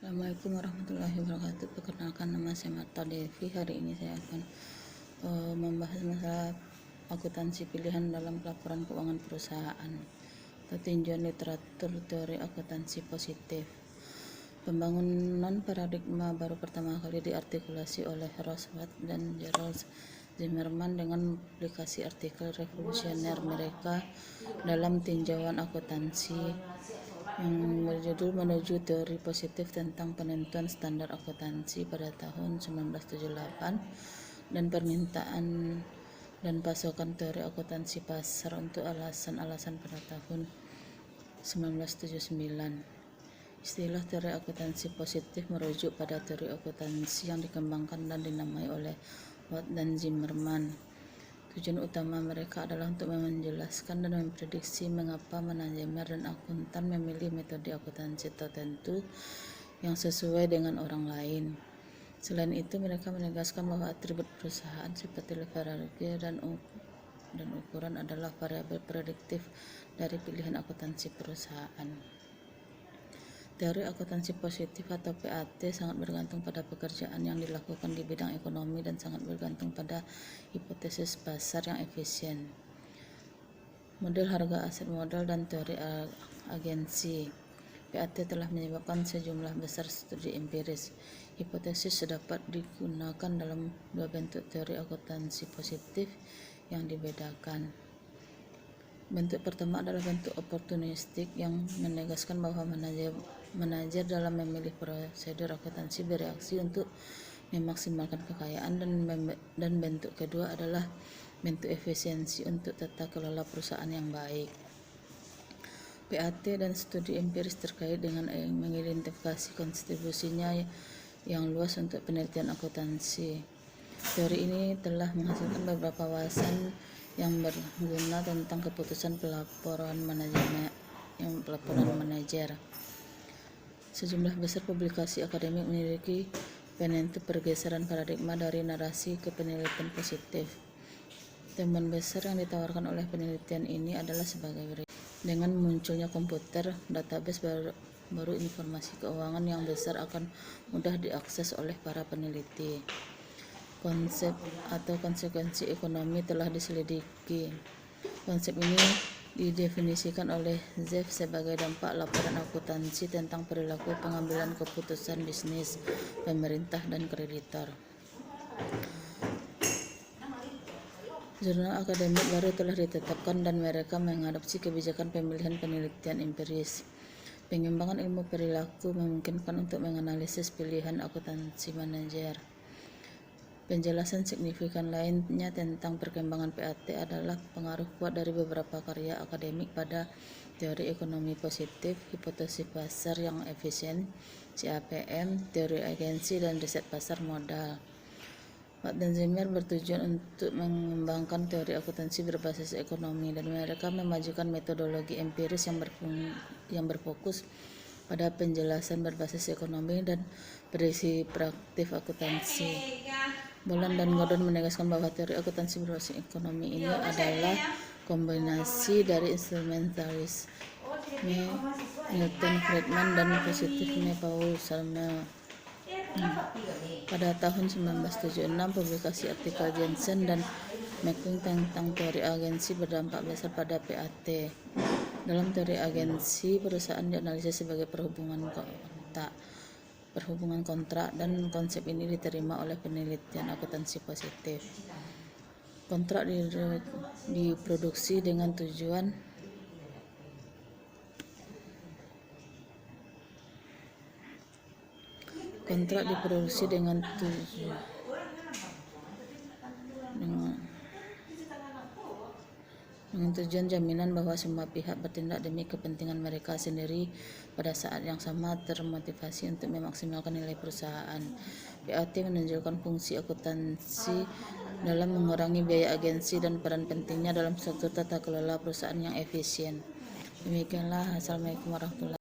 Assalamualaikum warahmatullahi wabarakatuh. Perkenalkan, nama saya Marta Devi. Hari ini saya akan membahas masalah akuntansi pilihan dalam pelaporan keuangan perusahaan. Tinjauan literatur teori akuntansi positif. Pembangunan paradigma baru pertama kali diartikulasi oleh Roosevelt dan Gerald Zimmerman dengan publikasi artikel revolusioner mereka dalam tinjauan akuntansi yang berjudul Menuju Teori Positif tentang Penentuan Standar Akuntansi pada tahun 1978 dan permintaan dan pasokan teori akuntansi pasar untuk alasan-alasan pada tahun 1979. Istilah teori akuntansi positif merujuk pada teori akuntansi yang dikembangkan dan dinamai oleh Watt dan Zimmerman. Tujuan utama mereka adalah untuk menjelaskan dan memprediksi mengapa manajemen dan akuntan memilih metode akuntansi tertentu yang sesuai dengan orang lain. Selain itu, mereka menegaskan bahwa atribut perusahaan seperti leverage dan ukuran adalah variabel prediktif dari pilihan akuntansi perusahaan. Teori akuntansi positif atau PAT sangat bergantung pada pekerjaan yang dilakukan di bidang ekonomi dan sangat bergantung pada hipotesis pasar yang efisien. Model harga aset modal dan teori agensi. PAT telah menyebabkan sejumlah besar studi empiris. Hipotesis dapat digunakan dalam dua bentuk teori akuntansi positif yang dibedakan. Bentuk pertama adalah bentuk oportunistik yang menegaskan bahwa manajer dalam memilih prosedur akuntansi bereaksi untuk memaksimalkan kekayaan, dan bentuk kedua adalah bentuk efisiensi untuk tata kelola perusahaan yang baik. PAT dan studi empiris terkait dengan mengidentifikasi kontribusinya yang luas untuk penelitian akuntansi. Teori ini telah menghasilkan beberapa wawasan yang berguna tentang keputusan pelaporan manajer. Sejumlah besar publikasi akademik memiliki penentu pergeseran paradigma dari narasi ke penelitian positif. Temuan besar yang ditawarkan oleh penelitian ini adalah sebagai berikut. Dengan munculnya komputer, database baru informasi keuangan yang besar akan mudah diakses oleh para peneliti. Konsep atau konsekuensi ekonomi telah diselidiki. Konsep ini didefinisikan oleh Zeff sebagai dampak laporan akuntansi tentang perilaku pengambilan keputusan bisnis, pemerintah, dan kreditor. Jurnal akademik baru telah ditetapkan dan mereka mengadopsi kebijakan pemilihan penelitian empiris. Pengembangan ilmu perilaku memungkinkan untuk menganalisis pilihan akuntansi manajer. Penjelasan signifikan lainnya tentang perkembangan PAT adalah pengaruh kuat dari beberapa karya akademik pada teori ekonomi positif, hipotesis pasar yang efisien, CAPM, teori agensi, dan riset pasar modal. Watt dan Zimmerman bertujuan untuk mengembangkan teori akuntansi berbasis ekonomi, dan mereka memajukan metodologi empiris yang berfokus pada penjelasan berbasis ekonomi dan prediksi praktik akuntansi. Boland dan Gordon menegaskan bahwa teori akuntansi berbasis ekonomi ini adalah kombinasi dari instrumentalisme Milton Friedman dan positifisme Paul Samuelson. Pada tahun 1976, publikasi artikel Jensen dan McQueen tentang teori agensi berdampak besar pada PAT. Dalam teori agensi, perusahaan dianalisis sebagai perhubungan kontrak, dan konsep ini diterima oleh penelitian akuntansi positif. Kontrak diproduksi dengan tujuan jaminan bahwa semua pihak bertindak demi kepentingan mereka sendiri pada saat yang sama termotivasi untuk memaksimalkan nilai perusahaan. PAT menunjukkan fungsi akuntansi dalam mengurangi biaya agensi dan peran pentingnya dalam struktur tata kelola perusahaan yang efisien. Demikianlah. Assalamualaikum warahmatullahi wabarakatuh.